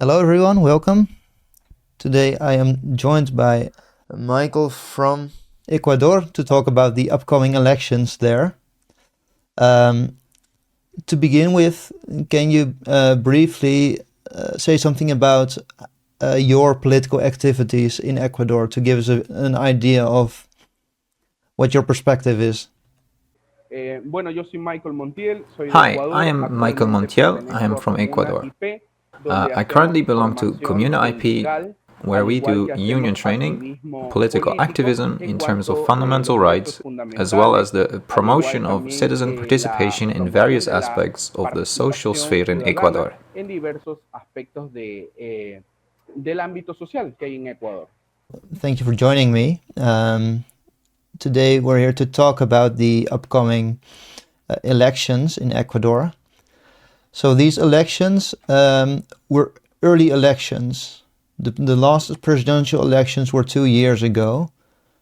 Hello everyone, welcome. Today I am joined by Michael from Ecuador to talk about the upcoming elections there. Um, to begin with, can you briefly say something about your political activities in Ecuador to give us an idea of what your perspective is? Bueno, yo soy Michael Montiel, soy de Hi, I Ecuador, am Michael actualmente Montiel. I am pertenezco a from Comuna Ecuador. IP, donde I hacemos currently belong to formación Comuna IP, sindical, where al we igual do que hacemos union training, activismo political político activism en in terms of cuanto a fundamental los derechos rights, as well fundamentales, as the al igual promotion of también citizen la participation in promoción various de la aspects of the social participación sphere in ciudadana Ecuador. en diversos aspectos del ámbito social que hay en Ecuador. Thank you for joining me. Today we're here to talk about the upcoming elections in Ecuador. So these elections were early elections. The last presidential elections were 2 years ago.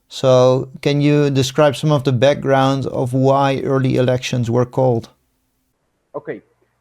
So can you describe some of the background of why early elections were called? Ok,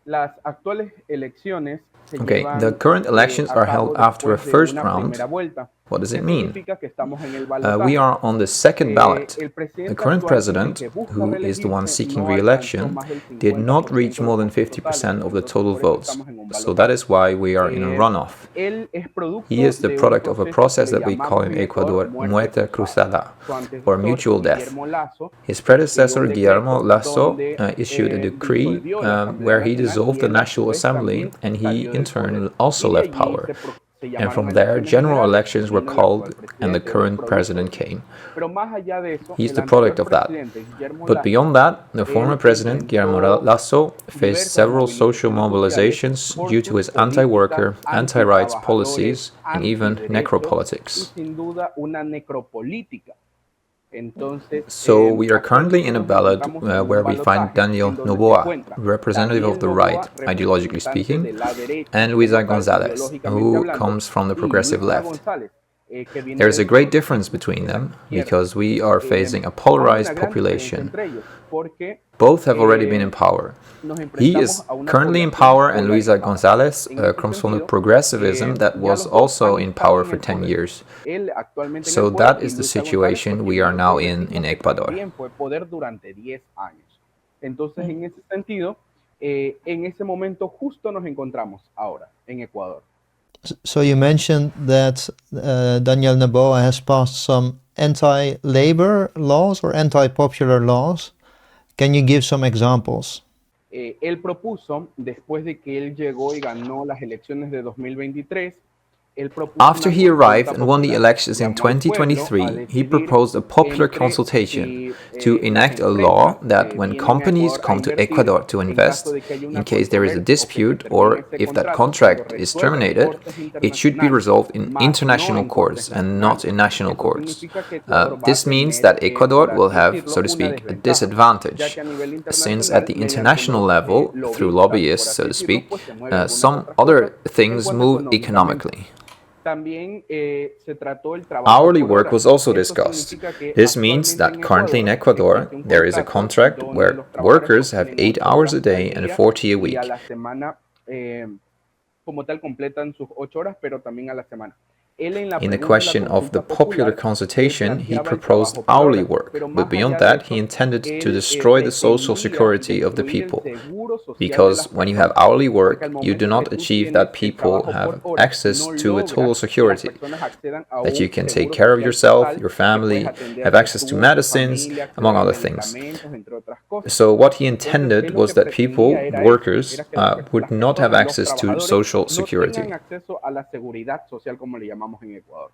las actuales elecciones se Okay, the llevan current elections a are held cabo after a después de first una round. primera vuelta, What does que it mean? significa que estamos en el We balotaje. are on the second ballot. El The presidente current actual, el president, que busca who is the one reelegirse, seeking no alcanzó re-election, más del did not 50% reach de more los than votos totales, 50% of the entonces total por eso votes. estamos en un So that balotaje. is why we are in a runoff. Él es He producto is the de un product of a proceso que process le that we call llamamos in en Ecuador Ecuador muerte muerte cruzada. cruzada, Su or antecesor, mutual death. Guillermo Lasso, His expiró predecessor, un Guillermo decreto Lasso, donde issued a decree disolvió la Asamblea where he Nacional y dissolved the él a su National vez Assembly, también and he salió in del poder. turn also Y de left allí power. se And llamaron from there, elecciones general generales elections y were vino el actual called, and the presidente, él es current producto de president eso. came. Pero más allá de eso, He's el the product anterior of that. presidente, Guillermo But Lasso, beyond that, the former él president, Guillermo enfrentó Lasso, faced diversas several social movilizaciones sociales mobilizations por due to sus his políticas anti-worker, anti-rights antitrabajadores, policies, and even antiderechos y necropolitics. sin duda una necropolítica. Entonces, So we are currently actualmente in a nos ballot encontramos en un where we find balotaje Daniel en donde se Noboa, encuentra representative of Daniel the right, Noboa, ideologically representante speaking, de la derecha and como Luisa tal, Gonzalez, ideológicamente who hablando, comes from the y progressive Luisa left. González, que viene There is del a great difference progresismo between de la them izquierda. because we are facing a Hay una polarized gran diferencia population. entre ellos porque Both have already been in power. nos He enfrentamos is a una currently in población power, and Luisa polarizada. Gonzalez En ese comes from the sentido, progressivism that ya was los dos also han in estado power en for el 10 poder. years. Él actualmente en el So poder that y is the Luisa González pues situation we viene are del now in progresismo que Ecuador. también fue poder durante 10 años. Entonces, en ese sentido, en ese momento justo nos encontramos ahora en Ecuador. So you mentioned that Daniel Noboa has passed some anti-labor laws or anti-popular laws. Can you give some examples? Él propuso, después de que él llegó y ganó las elecciones de 2023, él propuso After una he arrived consulta and won the popular. elections in Llamó al pueblo a 2023, he decidir proposed a popular entre consultation si to las enact a law empresas that when vienen a companies Ecuador a come to invertir Ecuador to en caso invest, de que haya in una case there is a controversia o que se dispute termine or ese if that contrato, lo contract is resuelva en terminated, cortes it should be internacionales, resolved in más no international en cortes courts and not nacionales. in national Eso courts. significa que Ecuador va a This means tener, that Ecuador por will así have, decirlo, so to una speak, a desventaja, ya disadvantage, que a nivel since at internacional, the mediante international los level, through lobistas, por lobbyists, so así to decirlo, speak, pues se mueven algunas some otras cosas other en things cuanto move económicamente. economically. También se trató el trabajo Hourly por work hora. was also Esto discussed. significa que This means actualmente en that currently in Ecuador Ecuador, existe un there is a contrato contract donde where los trabajadores workers have obtienen 8 8 hours horas a al day and día 40 a y a week. la semana como tal completan sus 8 horas, pero también a la semana. Él en la In the pregunta de la question of the consulta popular popular, él consultation, he planteaba el proposed trabajo por hourly hora, work, pero but más beyond allá de that, he eso, intended to él destroy the social pretendía security of the destruir el people. seguro social de Because las when you have personas, hourly porque al work, you do momento que not tú achieve that tienes el people trabajo por have hora, access no to a total logras que las security, personas accedan a that you un can take seguro care of social yourself, total, your que puedes family, have atenderte access to tú, tu medicines, familia, among acceder a other things. medicamentos, entre otras cosas. So what he Entonces, intended él lo was que that pretendía people, era eso, workers, era que las would not have personas, los access to trabajadores, social no tengan security. acceso a la seguridad social como le llamamos en Ecuador.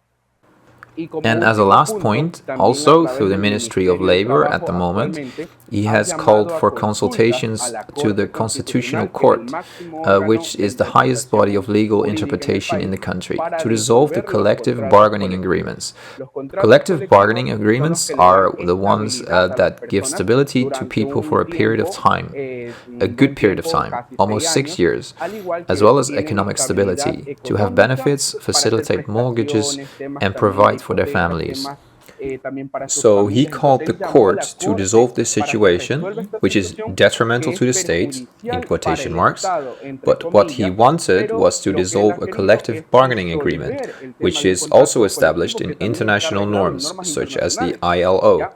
Y como And as a último last punto, point, también a also través through the del Ministry of Ministerio del Labor at the Trabajo moment, actualmente he ha has called llamado a for consultas a consultations la to the Corte Constitutional Constitucional, que es el Court, máximo órgano which de is the highest body interpretación of legal jurídica en el interpretation in país, the country, para to resolve the disolver los collective contratos bargaining colectivos. agreements. Los contratos Collective colectivos bargaining son los agreements que le dan are the ones estabilidad a las that give personas stability to durante people un for a period of tiempo, time, a un good buen period of tiempo, time, casi 6 almost 6 años, years, al igual as que well as tienen economic estabilidad stability, to have económica benefits, para hacer facilitate mortgages, prestaciones, temas and también de provide for their hipotecas, families. temas So he called the court to dissolve this situation, which is detrimental to the state, in quotation marks, but what he wanted was to dissolve a collective bargaining agreement, which is also established in international norms, such as the ILO.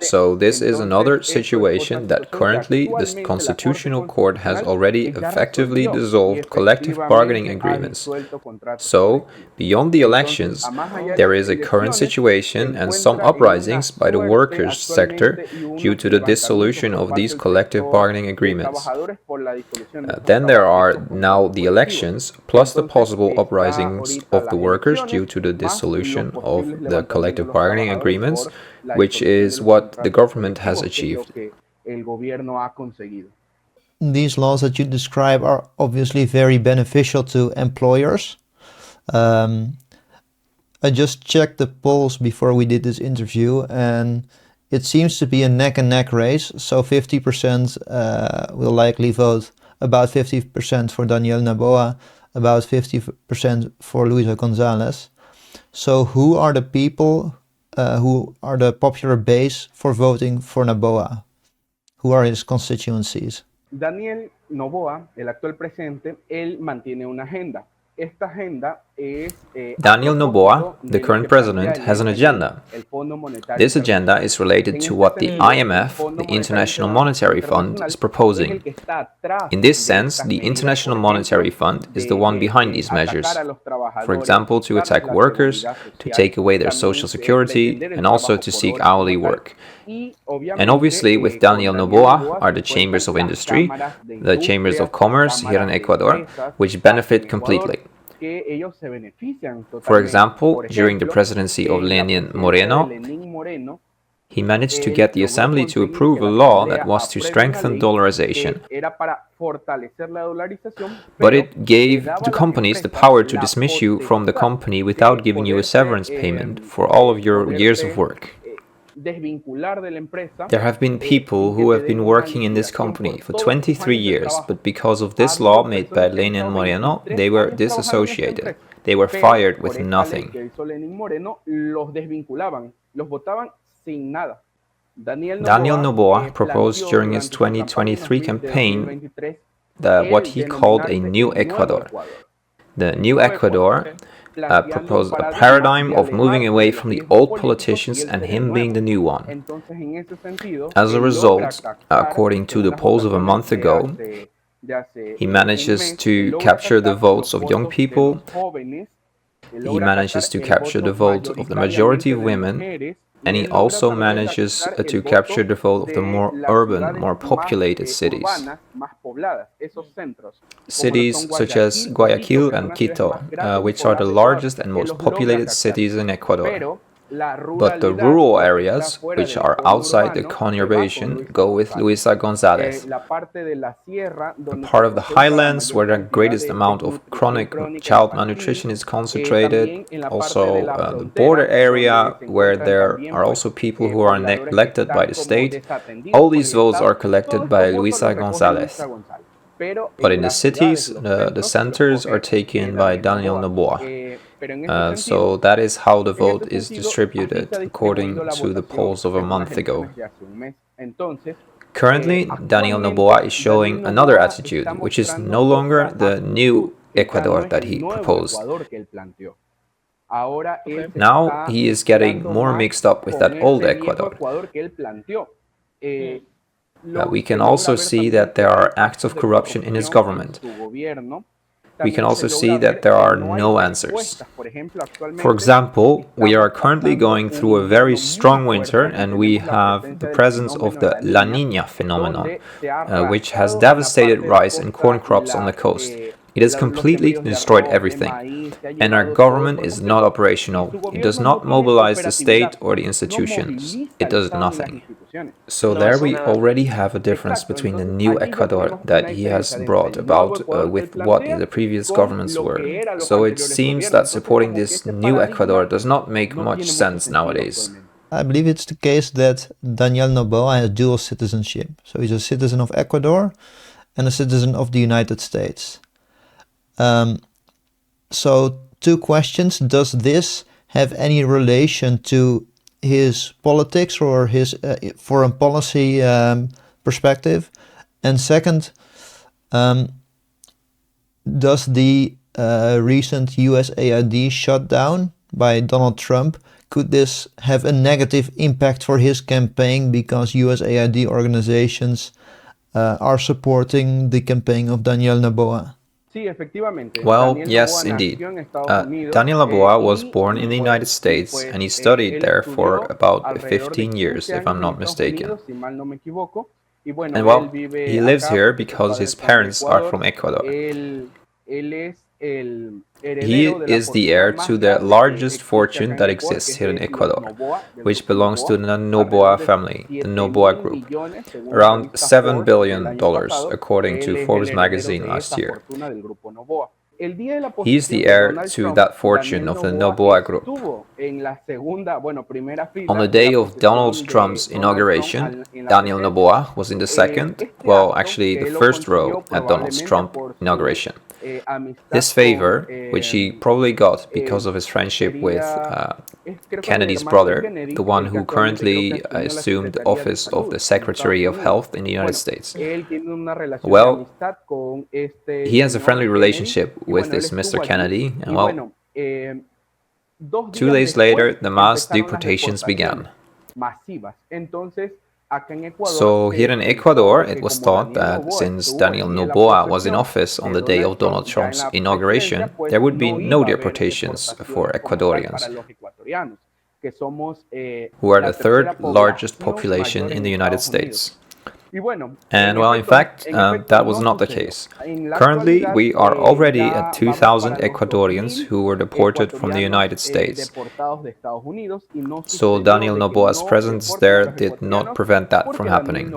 So this is another situation that currently the Constitutional Court has already effectively dissolved collective bargaining agreements. So, beyond the elections, there is a current situation and some uprisings by the workers' sector due to the dissolution of these collective bargaining agreements. Then there are now the elections, plus the possible uprisings of the workers due to the dissolution of the collective bargaining agreements, which is what the government has achieved. These laws that you describe are obviously very beneficial to employers. I just checked the polls before we did this interview, and it seems to be a neck and neck race. So 50% will likely vote, about 50% for Daniel Noboa, about 50% for Luisa Gonzalez. So who are the people who are the popular base for voting for Noboa? Who are his constituencies? Daniel Noboa, el actual presidente, él mantiene una agenda. Daniel Noboa, the current president, has an agenda. This agenda is related to what the IMF, the International Monetary Fund, is proposing. In this sense, the International Monetary Fund is the one behind these measures. For example, to attack workers, to take away their social security, and also to seek hourly work. And obviously, with Daniel Noboa are the chambers of industry, the chambers of commerce here in Ecuador, which benefit completely. For example, during the presidency of Lenin Moreno, he managed to get the assembly to approve a law that was to strengthen dollarization. But it gave the companies the power to dismiss you from the company without giving you a severance payment for all of your years of work. There have been people who have been working in this company for 23 years, but because of this law made by Lenin Moreno, they were disassociated. They were fired with nothing. Daniel Noboa proposed during his 2023 campaign what he called a new Ecuador. The new Ecuador proposed a paradigm of moving away from the old politicians and him being the new one. As a result, according to the polls of a month ago, he manages to capture the votes of young people, he manages to capture the vote of the majority of women, and he also manages to capture the vote of the more urban, more populated cities. Cities such as Guayaquil and Quito, which are the largest and most populated cities in Ecuador. But the rural areas, which are outside the conurbation, go with Luisa Gonzalez. The part of the highlands where the greatest amount of chronic child malnutrition is concentrated, also the border area where there are also people who are neglected by the state, all these votes are collected by Luisa Gonzalez. But in the cities, the centers are taken by Daniel Noboa. So that is how the vote is distributed according to the polls of a month ago. Currently, Daniel Noboa is showing another attitude, which is no longer the new Ecuador that he proposed. Now he is getting more mixed up with that old Ecuador. We can also see that there are acts of corruption in his government. We can also see that there are no answers. For example, we are currently going through a very strong winter and we have the presence of the La Niña phenomenon, which has devastated rice and corn crops on the coast. It has completely destroyed everything, and our government is not operational. It does not mobilize the state or the institutions. It does nothing. So there we already have a difference between the new Ecuador that he has brought about with what the previous governments were. So it seems that supporting this new Ecuador does not make much sense nowadays. I believe it's the case that Daniel Noboa has dual citizenship. So he's a citizen of Ecuador and a citizen of the United States. So two questions. Does this have any relation to his politics or his foreign policy perspective? And second, does the recent USAID shutdown by Donald Trump, could this have a negative impact for his campaign because USAID organizations are supporting the campaign of Daniel Noboa? Well, yes, indeed. Daniel Noboa was born in the United States and he studied there for about 15 years, if I'm not mistaken. And well, he lives here because his parents are from Ecuador. He is the heir to the largest fortune that exists here in Ecuador, which belongs to the Noboa family, the Noboa Group, around $7 billion, according to Forbes magazine last year. He is the heir to that fortune of the Noboa Group. On the day of Donald Trump's inauguration, Daniel Noboa was in the second, well, actually the first row at Donald Trump's inauguration. This favor, which he probably got because of his friendship with Kennedy's brother, the one who currently assumed the office of the Secretary of Health in the United States. Well, he has a friendly relationship with this Mr. Kennedy, and well, 2 days later, the mass deportations began. So here in Ecuador, it was thought that since Daniel Noboa was in office on the day of Donald Trump's inauguration, there would be no deportations for Ecuadorians, who are the third largest population in the United States. And well, in fact, that was not the case. Currently, we are already at 2,000 Ecuadorians who were deported from the United States. So Daniel Noboa's presence there did not prevent that from happening.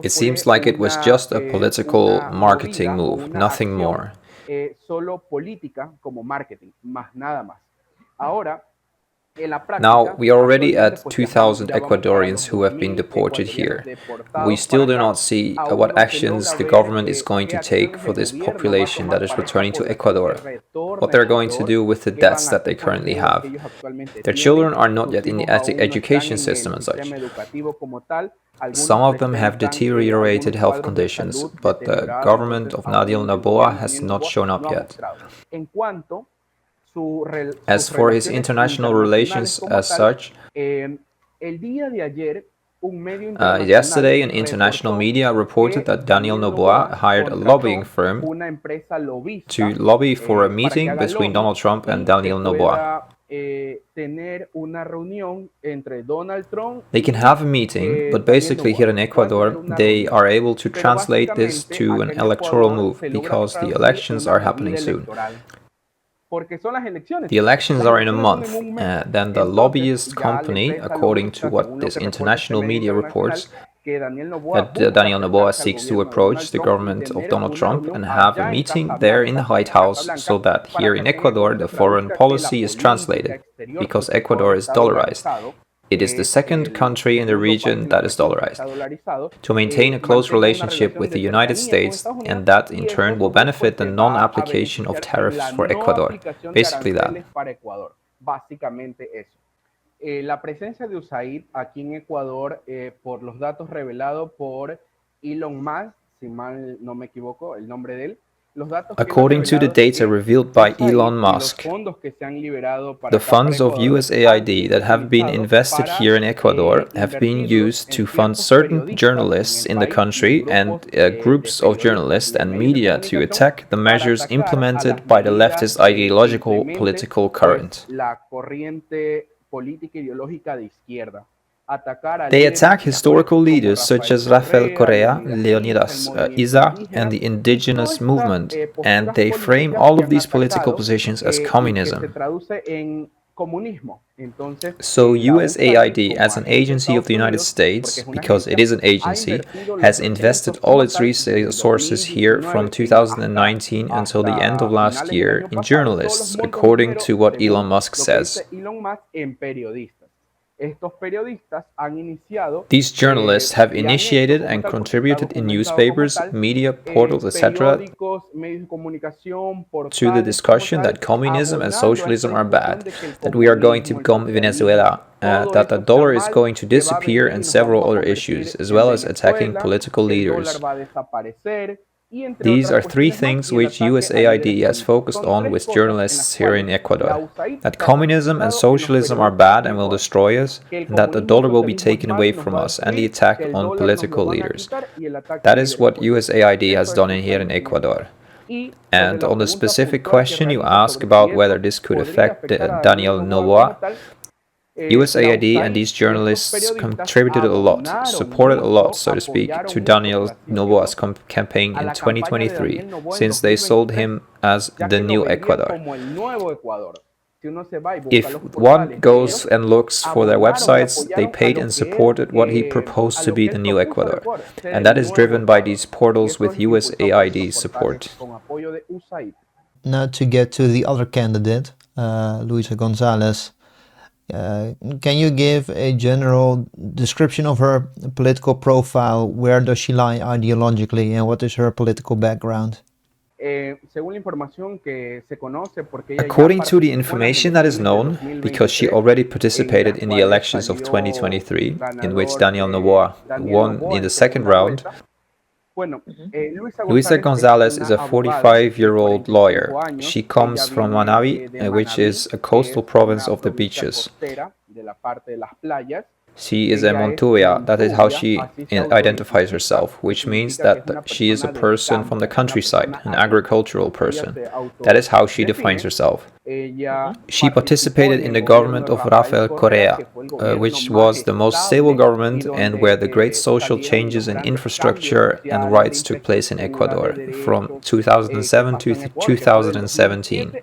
It seems like it was just a political marketing move, nothing more. Now, we are already at 2,000 Ecuadorians who have been deported here. We still do not see what actions the government is going to take for this population that is returning to Ecuador, what they're going to do with the debts that they currently have. Their children are not yet in the education system and such. Some of them have deteriorated health conditions, but the government of Daniel Noboa has not shown up yet. As for his international relations as such, yesterday an international media reported that Daniel Noboa hired a lobbying firm to lobby for a meeting between Donald Trump and Daniel Noboa. They can have a meeting, but basically here in Ecuador, they are able to translate this to an electoral move because the elections are happening soon. The elections are in a month, then the lobbyist company, according to what this international media reports, that Daniel Noboa seeks to approach the government of Donald Trump and have a meeting there in the White House so that here in Ecuador the foreign policy is translated, because Ecuador is dollarized. It is the second country in the region that is dollarized, to maintain a close relationship with the United States, and that in turn will benefit the non-application of tariffs for Ecuador. Basically that. La presencia de USAID aquí en Ecuador, por los datos revelados por Elon Musk, si mal no me equivoco, el nombre de él. According to the data revealed by Elon Musk, the funds of USAID that have been invested here in Ecuador have been used to fund certain journalists in the country and groups of journalists and media to attack the measures implemented by the leftist ideological political current. They attack historical leaders such as Rafael Correa, Leonidas Iza, and the indigenous movement, and they frame all of these political positions as communism. So USAID, as an agency of the United States, because it is an agency, has invested all its resources here from 2019 until the end of last year in journalists, according to what Elon Musk says. These journalists have initiated and contributed in newspapers, media, portals, etc. to the discussion that communism and socialism are bad, that we are going to become Venezuela, that the dollar is going to disappear, and several other issues, as well as attacking political leaders. These are three things which USAID has focused on with journalists here in Ecuador. That communism and socialism are bad and will destroy us, and that the dollar will be taken away from us, and the attack on political leaders. That is what USAID has done here in Ecuador. And on the specific question you ask about whether this could affect Daniel Noboa, USAID and these journalists contributed a lot, supported a lot, so to speak, to Daniel Noboa's campaign in 2023, since they sold him as the new Ecuador. If one goes and looks for their websites, they paid and supported what he proposed to be the new Ecuador. And that is driven by these portals with USAID support. Now to get to the other candidate, Luisa Gonzalez. Can you give a general description of her political profile? Where does she lie ideologically and what is her political background? According to the information that is known, because she already participated in the elections of 2023, in which Daniel Noboa won in the second round, Luisa Gonzalez is a 45-year-old lawyer. She comes from Manabi, which is a coastal province of the beaches. She is a Montuya, that is how she identifies herself, which means that she is a person from the countryside, an agricultural person. That is how she defines herself. She participated in the government of Rafael Correa, which was the most stable government and where the great social changes in infrastructure and rights took place in Ecuador from 2007 to 2017.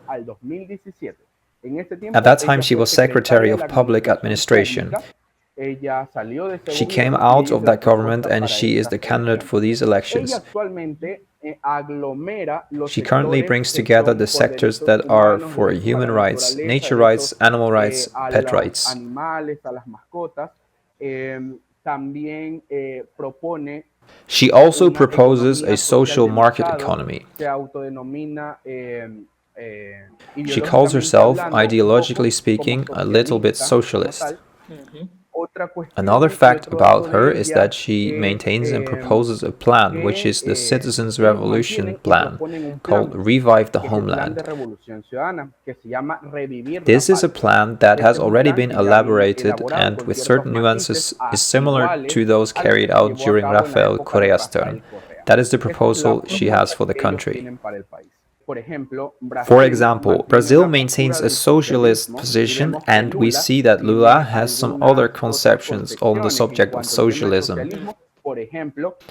At that time, she was Secretary of Public Administration. She came out of that government and she is the candidate for these elections. She currently brings together the sectors that are for human rights, nature rights, animal rights, pet rights. She also proposes a social market economy. She calls herself, ideologically speaking, a little bit socialist. Another fact about her is that she maintains and proposes a plan, which is the Citizens' Revolution Plan, called Revive the Homeland. This is a plan that has already been elaborated and, with certain nuances, is similar to those carried out during Rafael Correa's term. That is the proposal she has for the country. For example, Brazil maintains a socialist position, and we see that Lula has some other conceptions on the subject of socialism.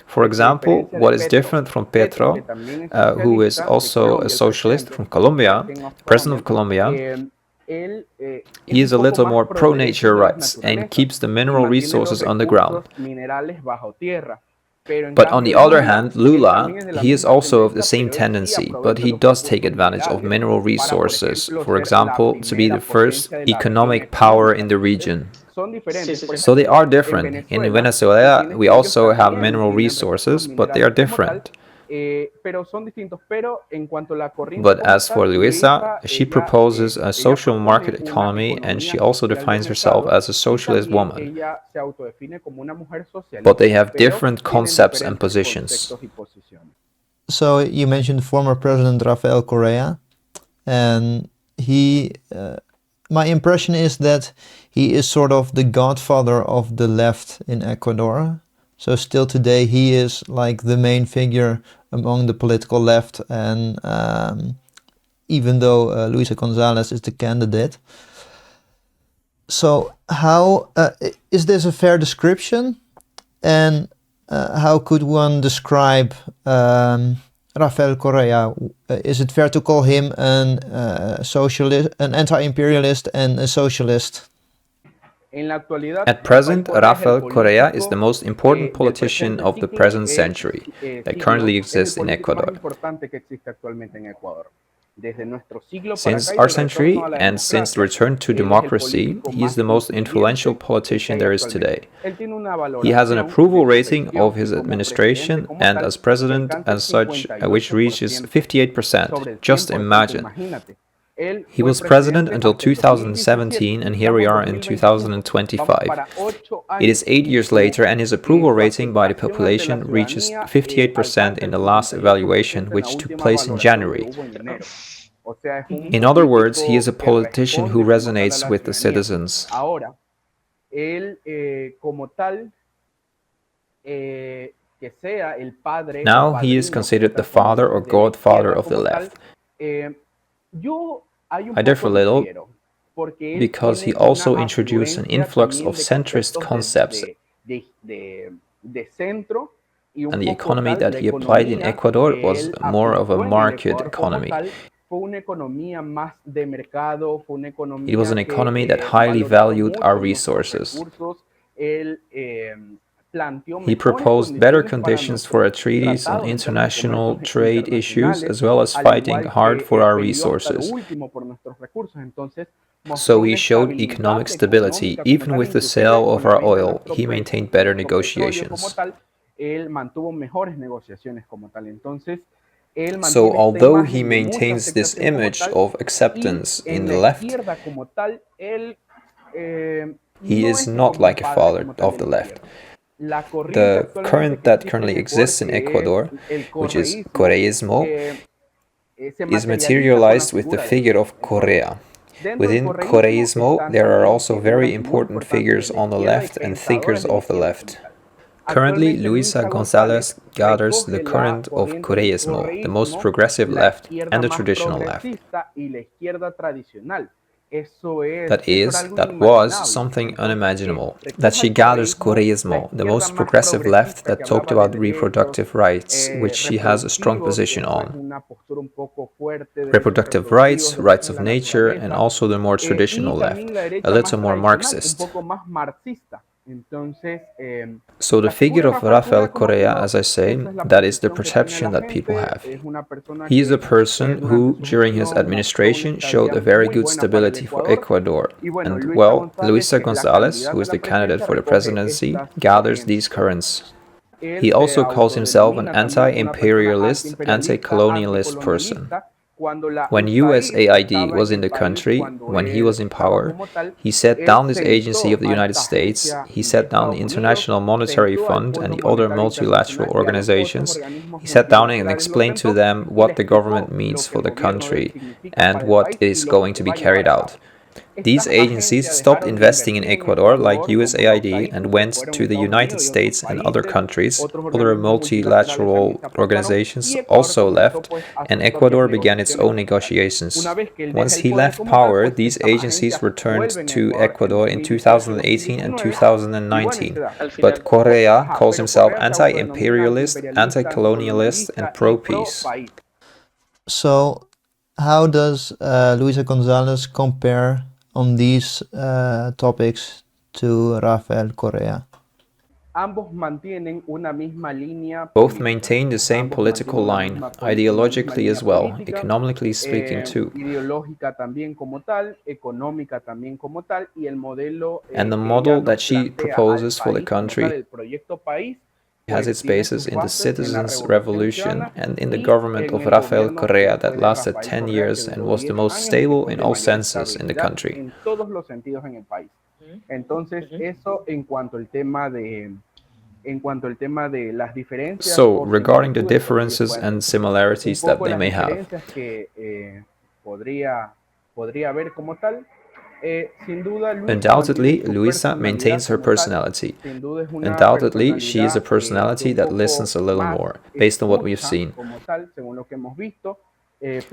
For example, what is different from Petro, who is also a socialist from Colombia, president of Colombia, he is a little more pro-nature rights and keeps the mineral resources underground. But on the other hand, Lula, he is also of the same tendency, but he does take advantage of mineral resources, for example, to be the first economic power in the region. So they are different. In Venezuela, we also have mineral resources, but they are different. But as for Luisa, she proposes a social market economy and she also defines herself as a socialist woman. But they have different concepts and positions. So you mentioned former President Rafael Correa, and my impression is that he is sort of the godfather of the left in Ecuador. So still today he is like the main figure among the political left, and even though Luisa Gonzalez is the candidate. So how is this a fair description? And how could one describe Rafael Correa? Is it fair to call him an socialist, an anti-imperialist and a socialist? At present, Rafael Correa is the most important politician of the present century that currently exists in Ecuador. Since our century and since the return to democracy, he is the most influential politician there is today. He has an approval rating of his administration and as president as such, which reaches 58%. Just imagine. He was president until 2017 and here we are in 2025. It is 8 years later and his approval rating by the population reaches 58% in the last evaluation, which took place in January. In other words, he is a politician who resonates with the citizens. Now he is considered the father or godfather of the left. I differ a little because he also introduced an influx of centrist concepts, and the economy that he applied in Ecuador was more of a market economy. It was an economy that highly valued our resources. He proposed better conditions for treaties on international trade issues, as well as fighting hard for our resources. So he showed economic stability. Even with the sale of our oil, he maintained better negotiations. So although he maintains this image of acceptance in the left, he is not like a father of the left. The current that currently exists in Ecuador, which is Correísmo, is materialized with the figure of Correa. Within Correísmo, there are also very important figures on the left and thinkers of the left. Currently, Luisa González gathers the current of Correísmo, the most progressive left and the traditional left. That was something unimaginable. That she gathers Correísmo, the most progressive left that talked about reproductive rights, which she has a strong position on. Reproductive rights, rights of nature, and also the more traditional left, a little more Marxist. So the figure of Rafael Correa, as I say, that is the perception that people have. He is a person who, during his administration, showed a very good stability for Ecuador. And, well, Luisa González, who is the candidate for the presidency, gathers these currents. He also calls himself an anti-imperialist, anti-colonialist person. When USAID was in the country, when he was in power, he set down this agency of the United States, he set down the International Monetary Fund and the other multilateral organizations. He sat down and explained to them what the government means for the country and what is going to be carried out. These agencies stopped investing in Ecuador, like USAID, and went to the United States and other countries. Other multilateral organizations also left, and Ecuador began its own negotiations. Once he left power, these agencies returned to Ecuador in 2018 and 2019. But Correa calls himself anti-imperialist, anti-colonialist, and pro-peace. So, how does Luisa González compare on these topics to Rafael Correa? Both maintain the same political line, ideologically as well, economically speaking too. And the model that she proposes for the country has its basis in the citizens' revolution and in the government of Rafael Correa that lasted 10 years and was the most stable in all senses in the country. So, regarding the differences and similarities that they may have, undoubtedly, Luisa maintains her personality. Undoubtedly, she is a personality that listens a little more, based on what we've seen.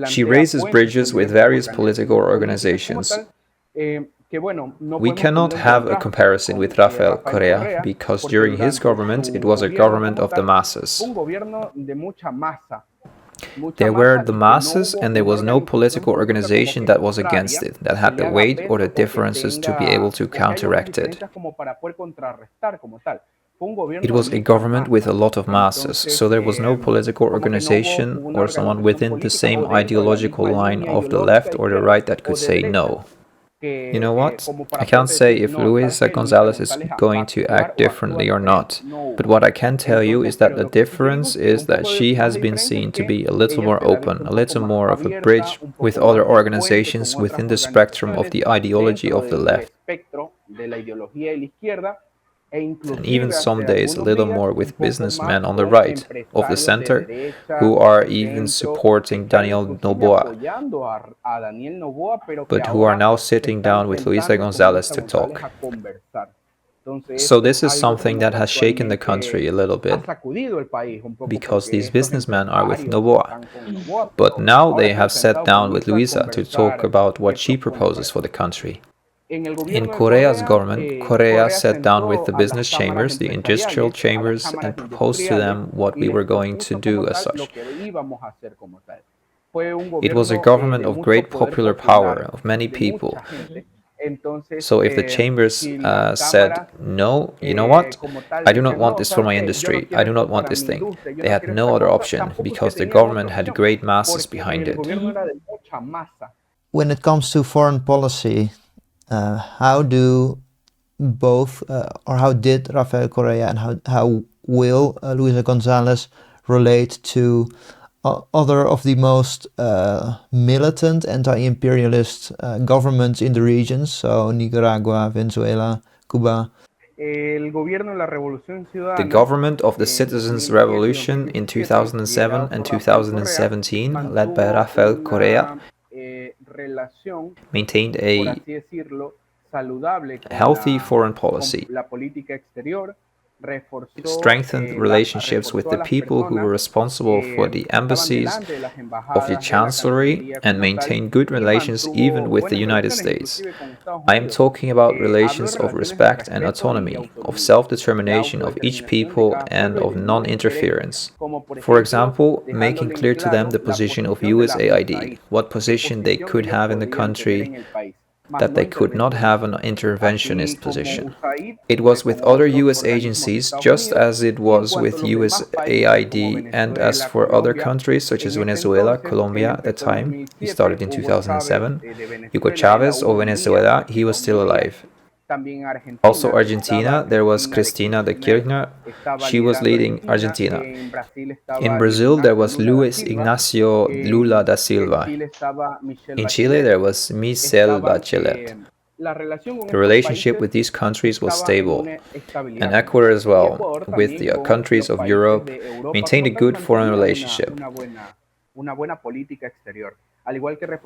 She raises bridges with various political organizations. We cannot have a comparison with Rafael Correa because during his government it was a government of the masses. There were the masses and there was no political organization that was against it, that had the weight or the differences to be able to counteract it. It was a government with a lot of masses, so there was no political organization or someone within the same ideological line of the left or the right that could say no. You know what? I can't say if Luisa Gonzalez is going to act differently or not, but what I can tell you is that the difference is that she has been seen to be a little more open, a little more of a bridge with other organizations within the spectrum of the ideology of the left, and even some days a little more with businessmen on the right of the center who are even supporting Daniel Noboa, but who are now sitting down with Luisa Gonzalez to talk. So this is something that has shaken the country a little bit, because these businessmen are with Noboa. But now they have sat down with Luisa to talk about what she proposes for the country. In Korea's government, Korea sat down with the business chambers, the industrial chambers, and proposed to them what we were going to do as such. It was a government of great popular power, of many people. So if the chambers said, no, you know what, I do not want this for my industry, I do not want this thing, they had no other option, because the government had great masses behind it. When it comes to foreign policy, how do both, or how did Rafael Correa and how will Luisa Gonzalez relate to other of the most militant anti-imperialist governments in the region, so Nicaragua, Venezuela, Cuba? The government of the Citizens' Revolution in 2007 and 2017, led by Rafael Correa, maintained a healthy foreign policy. It strengthened relationships with the people who were responsible for the embassies of the chancellery and maintained good relations even with the United States. I am talking about relations of respect and autonomy, of self-determination of each people and of non-interference. For example, making clear to them the position of USAID, what position they could have in the country, that they could not have an interventionist position. It was with other US agencies, just as it was with USAID, and as for other countries such as Venezuela, Colombia at the time, he started in 2007, Hugo Chavez of Venezuela, he was still alive. Also Argentina, there was Cristina de Kirchner, she was leading Argentina. In Brazil, there was Luis Ignacio Lula da Silva. In Chile, there was Michelle Bachelet. The relationship with these countries was stable, and Ecuador as well, with the countries of Europe, maintained a good foreign relationship,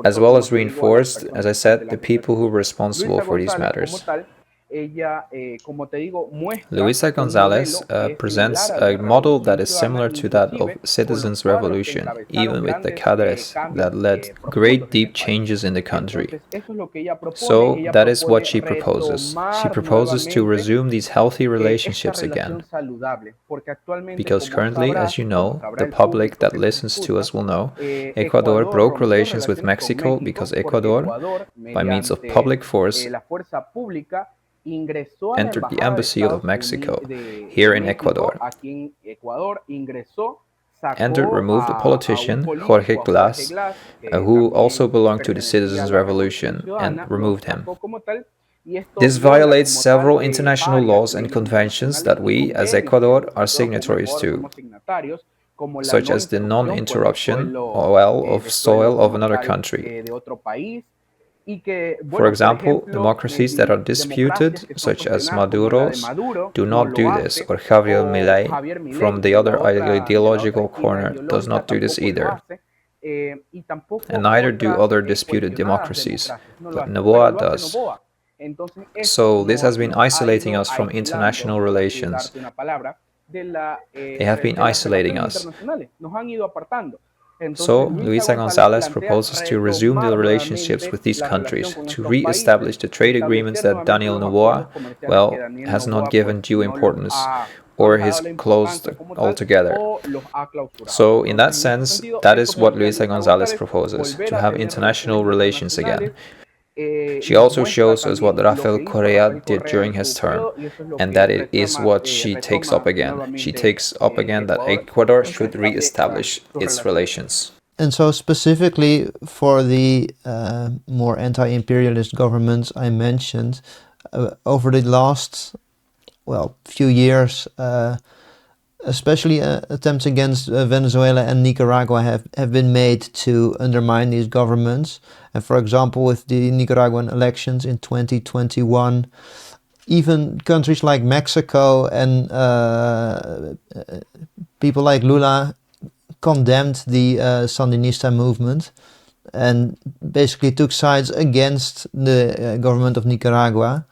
as well as reinforced, as I said, the people who were responsible for these matters. Luisa Gonzalez presents a model that is similar to that of Citizens' Revolution, even with the cadres that led great deep changes in the country. So that is what she proposes. She proposes to resume these healthy relationships again. Because currently, as you know, the public that listens to us will know, Ecuador broke relations with Mexico because Ecuador, by means of public force, entered the embassy of Mexico here in Ecuador, removed a politician, Jorge Glass, who also belonged to the Citizens' Revolution, and removed him. This violates several international laws and conventions that we, as Ecuador, are signatories to, such as the non-interruption of soil of another country. For example, democracies that are disputed, such as Maduro's, do not do this, or Javier Milei, from the other ideological corner, does not do this either. And neither do other disputed democracies, but Noboa does. So this has been isolating us from international relations. They have been isolating us. So, Luisa Gonzalez proposes to resume the relationships with these countries, to re-establish the trade agreements that Daniel Noboa, well, has not given due importance, or has closed altogether. So, in that sense, that is what Luisa Gonzalez proposes, to have international relations again. She also shows us what Rafael Correa did during his term, and that it is what she takes up again. She takes up again that Ecuador should re-establish its relations. And so specifically for the more anti-imperialist governments I mentioned, over the last, few years, especially attempts against Venezuela and Nicaragua have been made to undermine these governments. And for example, with the Nicaraguan elections in 2021, even countries like Mexico and people like Lula condemned the Sandinista movement and basically took sides against the government of Nicaragua.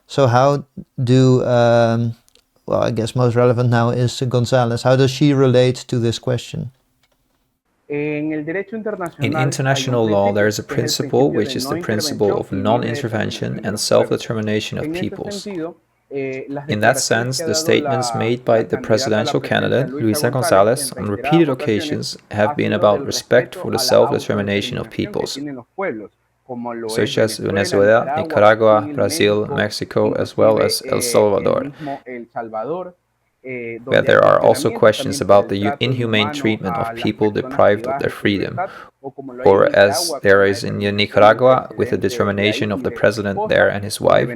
So how do, I guess most relevant now is González, how does she relate to this question? In international law, there is a principle which is the principle of non-intervention and self-determination of peoples. In that sense, the statements made by the presidential candidate, Luisa González, on repeated occasions have been about respect for the self-determination of peoples, such as Venezuela, Nicaragua, Brazil, Mexico, as well as El Salvador, where there are also questions about the inhumane treatment of people deprived of their freedom, or as there is in Nicaragua with the determination of the president there and his wife,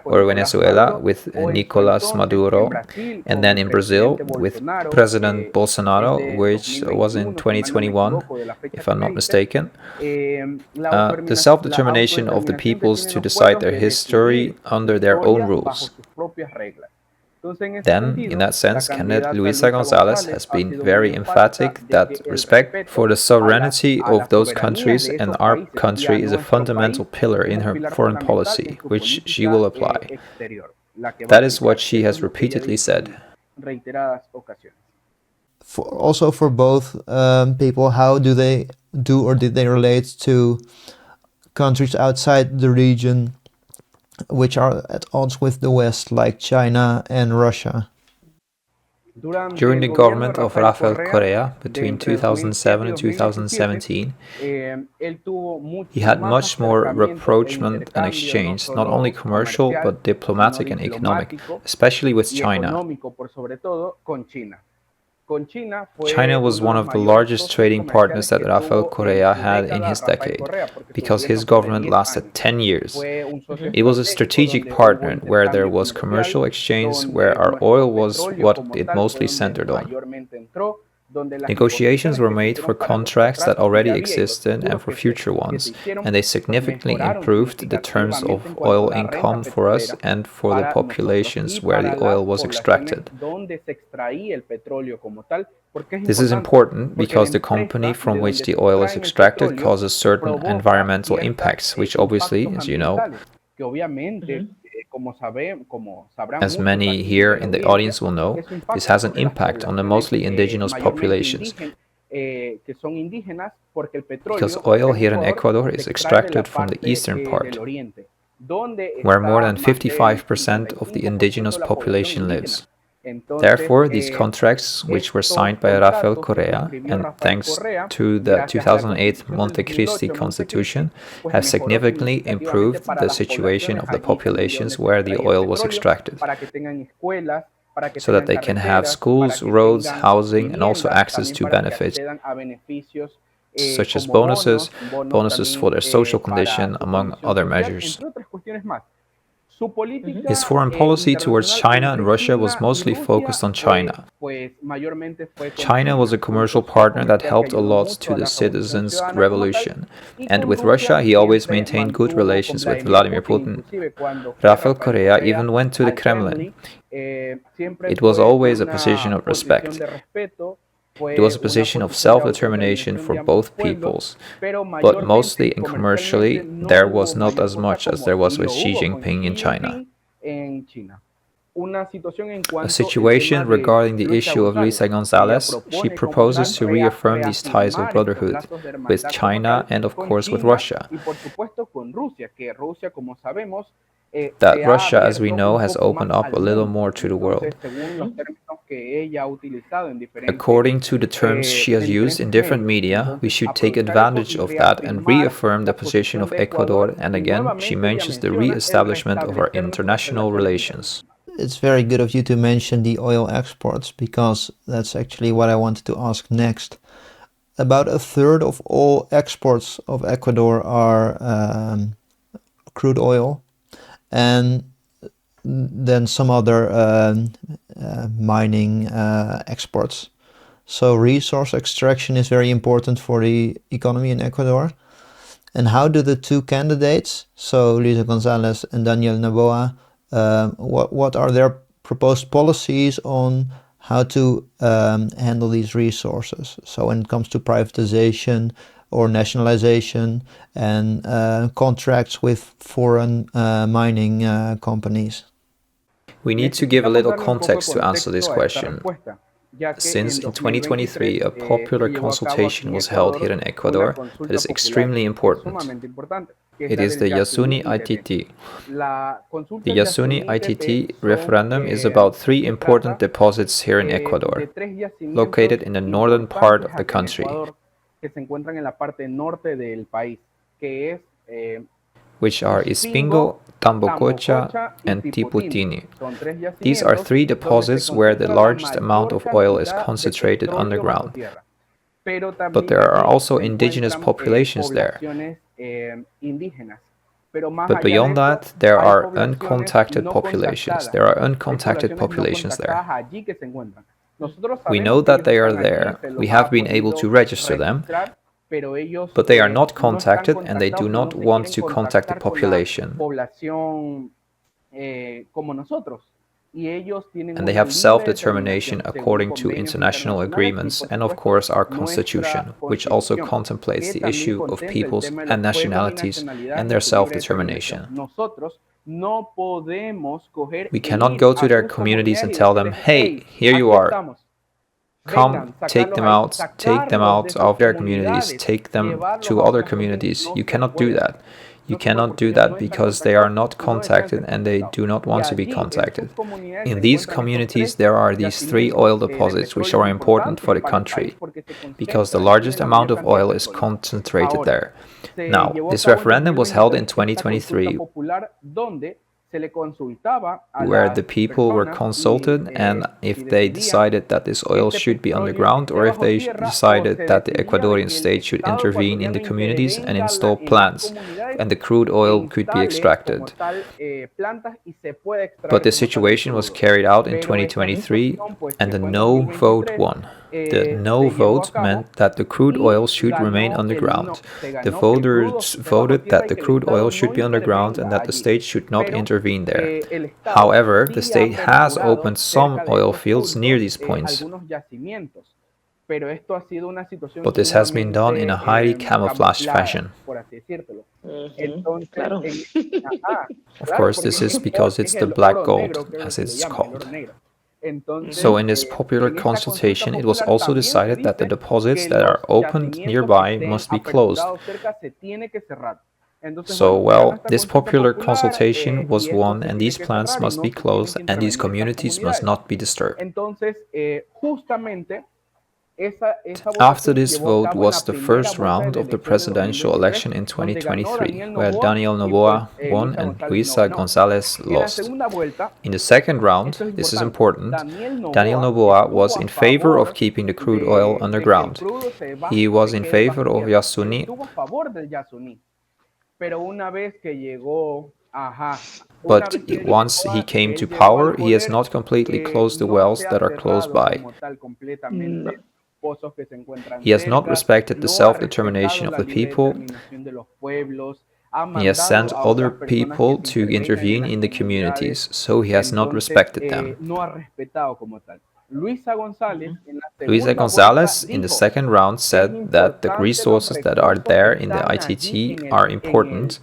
or Venezuela with Nicolás Maduro, and then in Brazil with President Bolsonaro, which was in 2021, if I'm not mistaken. The self-determination of the peoples to decide their history under their own rules. Then, in that sense, candidate Luisa González has been very emphatic that respect for the sovereignty of those countries and our country is a fundamental pillar in her foreign policy, which she will apply. That is what she has repeatedly said. Also for both people, how do they do or did they relate to countries outside the region which are at odds with the West, like China and Russia? During the government of Rafael Correa, between 2007 and 2017, he had much more rapprochement and exchange, not only commercial but diplomatic and economic, especially with China. China was one of the largest trading partners that Rafael Correa had in his decade, because his government lasted 10 years. It was a strategic partner where there was commercial exchange, where our oil was what it mostly centered on. Negotiations were made for contracts that already existed and for future ones, and they significantly improved the terms of oil income for us and for the populations where the oil was extracted. This is important because the company from which the oil is extracted causes certain environmental impacts, which obviously, as you know, as many here in the audience will know, this has an impact on the mostly indigenous populations, because oil here in Ecuador is extracted from the eastern part, where more than 55% of the indigenous population lives. Therefore, these contracts, which were signed by Rafael Correa, and thanks to the 2008 Montecristi Constitution, have significantly improved the situation of the populations where the oil was extracted, so that they can have schools, roads, housing, and also access to benefits, such as bonuses for their social condition, among other measures. His foreign policy towards China and Russia was mostly focused on China. China was a commercial partner that helped a lot to the citizens' revolution, and with Russia he always maintained good relations with Vladimir Putin. Rafael Correa even went to the Kremlin. It was always a position of respect. It was a position of self-determination for both peoples, but mostly and commercially there was not as much as there was with Xi Jinping in China. A situation regarding the issue of Luisa Gonzalez, she proposes to reaffirm these ties of brotherhood with China and of course with Russia. That Russia, as we know, has opened up a little more to the world. According to the terms she has used in different media, we should take advantage of that and reaffirm the position of Ecuador, and again, she mentions the re-establishment of our international relations. It's very good of you to mention the oil exports, because that's actually what I wanted to ask next. About a third of all exports of Ecuador are crude oil, and then some other mining exports. So resource extraction is very important for the economy in Ecuador. And how do the two candidates, so Luisa Gonzalez and Daniel Noboa, what are their proposed policies on how to handle these resources? So when it comes to privatization or nationalization and contracts with foreign mining companies. We need to give a little context to answer this question. Since in 2023 a popular consultation was held here in Ecuador that is extremely important. It is the Yasuni ITT. The Yasuni ITT referendum is about 3 important deposits here in Ecuador, located in the northern part of the country, which are Ispingo, Tambococha, and Tiputini. These are 3 deposits where the largest amount of oil is concentrated underground. But there are also indigenous populations there. But beyond that, there are uncontacted populations. There. We know that they are there. We have been able to register them, but they are not contacted and they do not want to contact the population. And they have self-determination according to international agreements and of course our constitution, which also contemplates the issue of peoples and nationalities and their self-determination. We cannot go to their communities and tell them, hey, here you are. Come, take them out of their communities, take them to other communities. You cannot do that. You cannot do that because they are not contacted and they do not want to be contacted. In these communities there are these 3 oil deposits which are important for the country because the largest amount of oil is concentrated there. Now, this referendum was held in 2023 where the people were consulted, and if they decided that this oil should be underground or if they decided that the Ecuadorian state should intervene in the communities and install plants and the crude oil could be extracted. But the situation was carried out in 2023 and the no vote won. The no vote meant that the crude oil should remain underground. The voters voted that the crude oil should be underground and that the state should not intervene there. However, the state has opened some oil fields near these points. But this has been done in a highly camouflaged fashion. Of course, this is because it's the black gold, as it's called. So in this popular consultation, it was also decided that the deposits that are opened nearby must be closed. So, well, this popular consultation was won and these plants must be closed and these communities must not be disturbed. After this vote was the first round of the presidential election in 2023, where Daniel Noboa won and Luisa Gonzalez lost. In the second round, this is important, Daniel Noboa was in favor of keeping the crude oil underground. He was in favor of Yasuni. But once he came to power, he has not completely closed the wells that are close by. He has not respected the self-determination of the people. He has sent other people to intervene in the communities, so he has not respected them. Luisa Gonzalez in the second round said that the resources that are there in the ITT are important.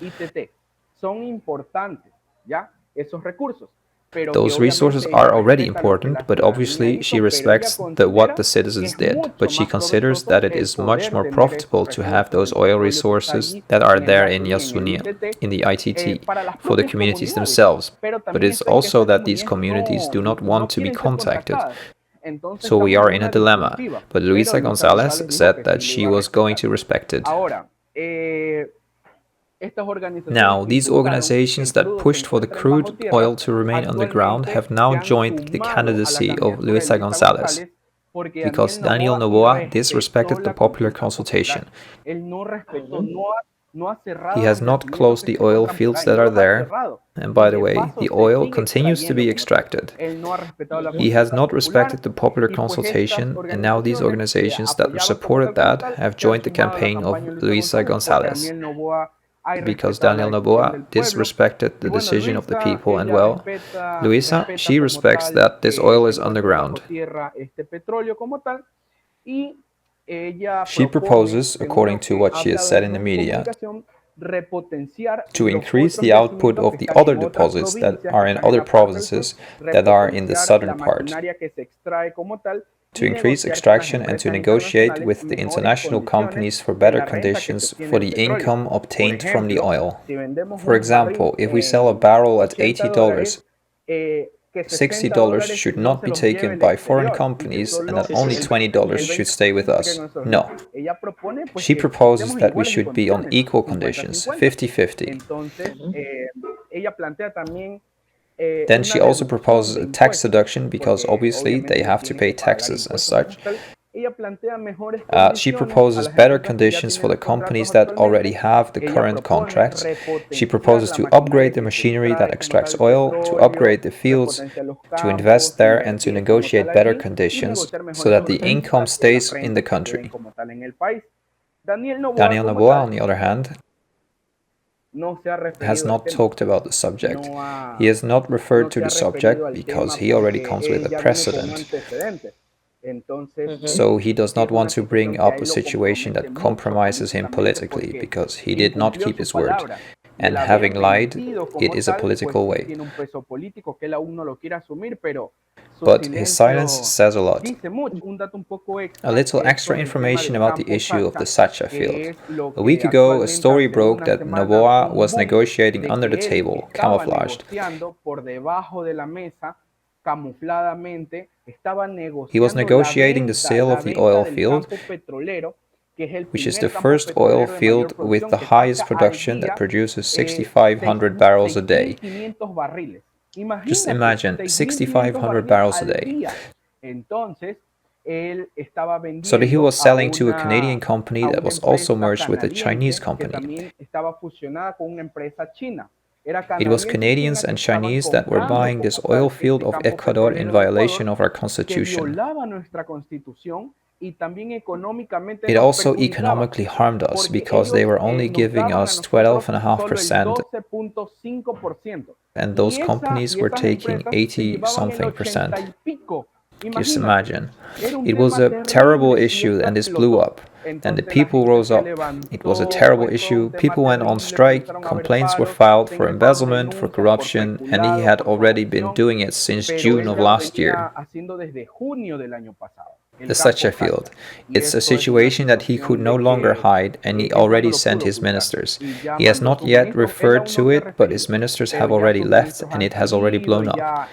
Those resources are already important, but obviously she respects what the citizens did, but she considers that it is much more profitable to have those oil resources that are there in Yasuní, in the ITT, for the communities themselves, but it's also that these communities do not want to be contacted. So we are in a dilemma, but Luisa Gonzalez said that she was going to respect it. Now, these organizations that pushed for the crude oil to remain underground have now joined the candidacy of Luisa Gonzalez, because Daniel Noboa disrespected the popular consultation. He has not closed the oil fields that are there, and by the way, the oil continues to be extracted. He has not respected the popular consultation, and now these organizations that supported that have joined the campaign of Luisa Gonzalez, because Daniel Noboa disrespected the decision of the people, and well, Luisa, she respects that this oil is underground. She proposes, according to what she has said in the media, to increase the output of the other deposits that are in other provinces that are in the southern part, to increase extraction and to negotiate with the international companies for better conditions for the income obtained from the oil. For example, if we sell a barrel at $80, $60 should not be taken by foreign companies and that only $20 should stay with us. No. She proposes that we should be on equal conditions, 50-50. Then she also proposes a tax deduction because obviously they have to pay taxes as such. She proposes better conditions for the companies that already have the current contracts. She proposes to upgrade the machinery that extracts oil, to upgrade the fields, to invest there and to negotiate better conditions so that the income stays in the country. Daniel Noboa, on the other hand, has not talked about the subject. He has not referred to the subject because he already comes with a precedent. So he does not want to bring up a situation that compromises him politically because he did not keep his word. And having lied, it is a political way. But his silence says a lot. A little extra information about the issue of the Sacha field. A week ago, a story broke that Noboa was negotiating under the table, camouflaged. He was negotiating the sale of the oil field, which is the first oil field with the highest production that produces 6,500 barrels a day. Just imagine, 6,500 barrels a day. So that he was selling to a Canadian company that was also merged with a Chinese company. It was Canadians and Chinese that were buying this oil field of Ecuador in violation of our constitution. It also economically harmed us because they were only giving us 12.5%, and those companies were taking 80-something%. Just imagine. It was a terrible issue and this blew up. And the people rose up. It was a terrible issue. People went on strike, complaints were filed for embezzlement, for corruption, and he had already been doing it since June of last year. The Sacha field. It's a situation that he could no longer hide, and he already sent his ministers. He has not yet referred to it, but his ministers have already left, and it has already blown up.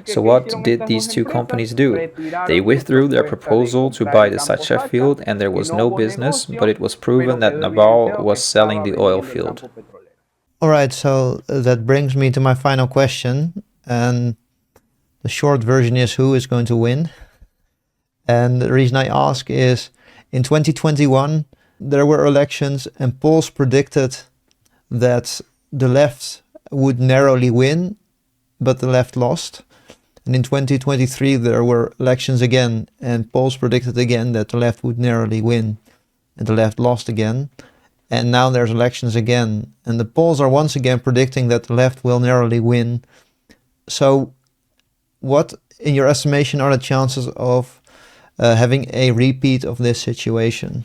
So what did these two companies do? They withdrew their proposal to buy the Sacha field, and there was no business, but it was proven that Naval was selling the oil field. Alright, so that brings me to my final question, and the short version is who is going to win? And the reason I ask is, in 2021, there were elections and polls predicted that the left would narrowly win, but the left lost. And in 2023, there were elections again, and polls predicted again that the left would narrowly win, and the left lost again. And now there's elections again, and the polls are once again predicting that the left will narrowly win. So, what, in your estimation, are the chances of having a repeat of this situation?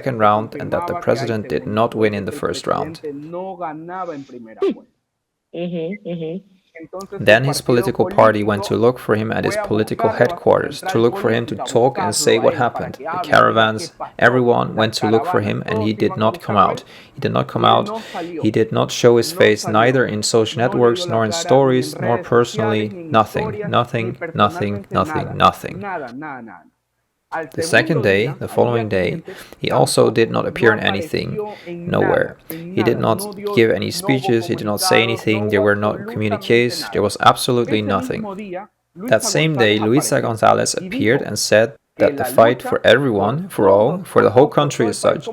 second round and that the president did not win in the first round. No ganaba en primera vuelta. Then his political party went to look for him at his political headquarters, to look for him to talk and say what happened. The caravans, everyone went to look for him, and he did not come out. He did not come out. He did not show his face neither in social networks, nor in stories, nor personally. Nothing, nothing, nothing, nothing, nothing. The second day, the following day, he also did not appear in anything, nowhere. He did not give any speeches, he did not say anything, there were no communiques, there was absolutely nothing. That same day, Luisa Gonzalez appeared and said that the fight for everyone, for all, for the whole country as such,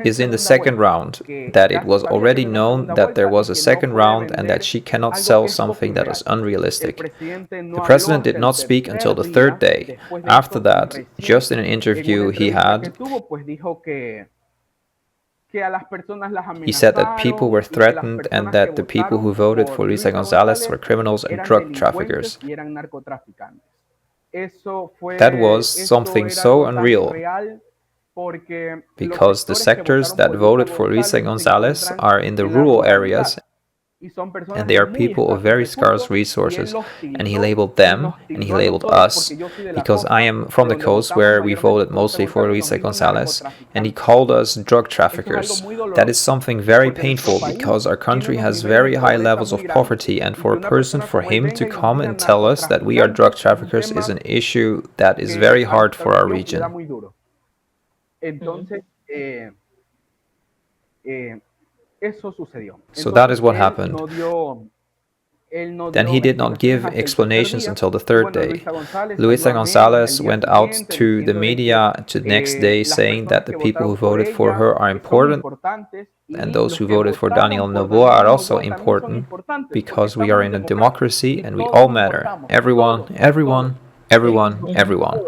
is in the second round, that it was already known that there was a second round and that she cannot sell something that is unrealistic. The president did not speak until the third day. After that, just in an interview he had, he said that people were threatened and that the people who voted for Luisa Gonzalez were criminals and drug traffickers. That was something so unreal, because the sectors that voted for Luisa Gonzalez are in the rural areas, and they are people of very scarce resources, and he labeled them, and he labeled us, because I am from the coast where we voted mostly for Luisa Gonzalez, and he called us drug traffickers. That is something very painful, because our country has very high levels of poverty, and for a person, for him to come and tell us that we are drug traffickers is an issue that is very hard for our region. So that is what happened. Then he did not give explanations until the third day. Luisa Gonzalez went out to the media the next day saying that the people who voted for her are important, and those who voted for Daniel Noboa are also important, because we are in a democracy and we all matter. Everyone, everyone, everyone, everyone.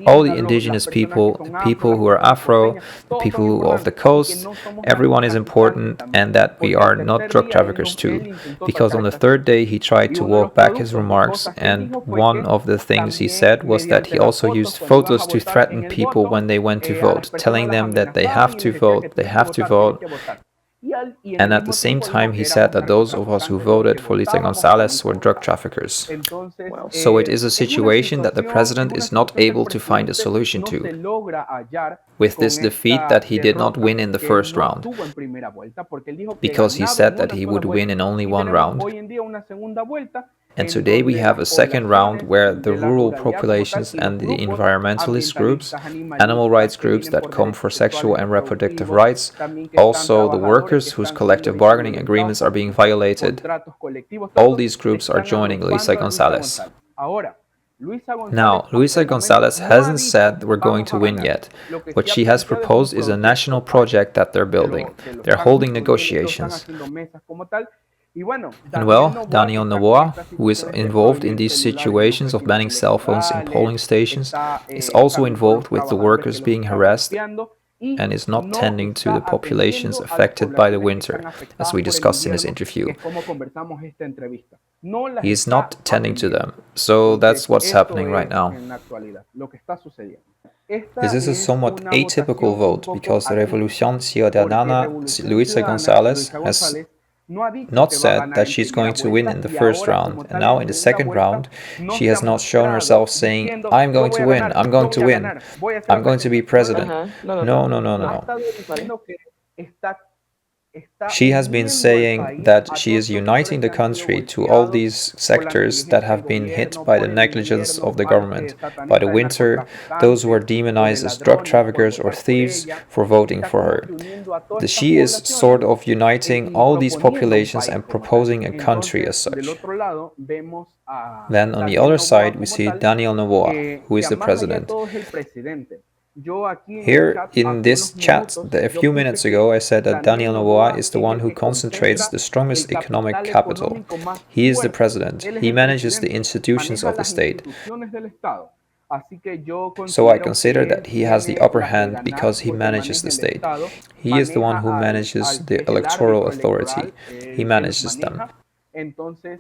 All the indigenous people, the people who are Afro, the people of the coast, everyone is important, and that we are not drug traffickers too. Because on the third day he tried to walk back his remarks, and one of the things he said was that he also used photos to threaten people when they went to vote, telling them that they have to vote, they have to vote. And at the same time, he said that those of us who voted for Luisa Gonzalez were drug traffickers. So it is a situation that the president is not able to find a solution to, with this defeat that he did not win in the first round, because he said that he would win in only one round. And today we have a second round where the rural populations and the environmentalist groups, animal rights groups that come for sexual and reproductive rights, also the workers whose collective bargaining agreements are being violated, all these groups are joining Luisa Gonzalez. Now, Luisa Gonzalez hasn't said we're going to win yet. What she has proposed is a national project that they're building. They're holding negotiations. And well, Daniel Noboa, who is involved in these situations of banning cell phones in polling stations, is also involved with the workers being harassed and is not tending to the populations affected by the winter, as we discussed in this interview. He is not tending to them. So that's what's happening right now. This is a somewhat atypical vote, because Revolución Ciudadana Luisa Gonzalez has not said that she's going to win in the first round, and now in the second round she has not shown herself saying, I'm going to win, I'm going to win, I'm going to be president. No. She has been saying that she is uniting the country to all these sectors that have been hit by the negligence of the government, by the winter, those who are demonized as drug traffickers or thieves for voting for her. She is sort of uniting all these populations and proposing a country as such. Then on the other side we see Daniel Noboa, who is the president. Here in this chat, a few minutes ago, I said that Daniel Noboa is the one who concentrates the strongest economic capital. He is the president. He manages the institutions of the state. So I consider that he has the upper hand because he manages the state. He is the one who manages the electoral authority. He manages them.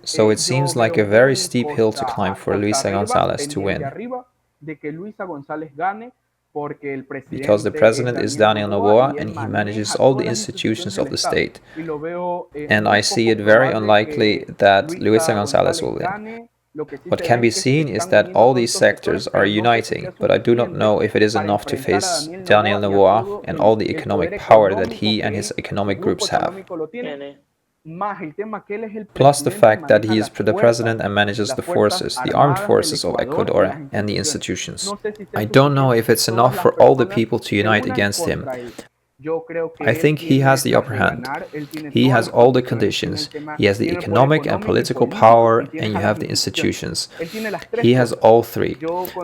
So it seems like a very steep hill to climb for Luisa Gonzalez to win. because the president is Daniel Noboa and he manages all the institutions of the state. And I see it very unlikely that Luisa Gonzalez will win. What can be seen is that all these sectors are uniting, but I do not know if it is enough to face Daniel Noboa and all the economic power that he and his economic groups have. Plus the fact that he is the president and manages the forces, the armed forces of Ecuador and the institutions. I don't know if it's enough for all the people to unite against him. I think he has the upper hand. He has all the conditions. He has the economic and political power, and you have the institutions. He has all three.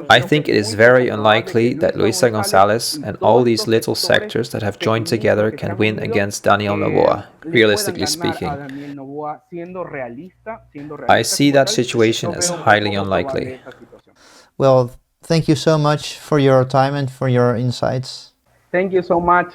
I think it is very unlikely that Luisa Gonzalez and all these little sectors that have joined together can win against Daniel Noboa, realistically speaking. I see that situation as highly unlikely. Well, thank you so much for your time and for your insights. Thank you so much.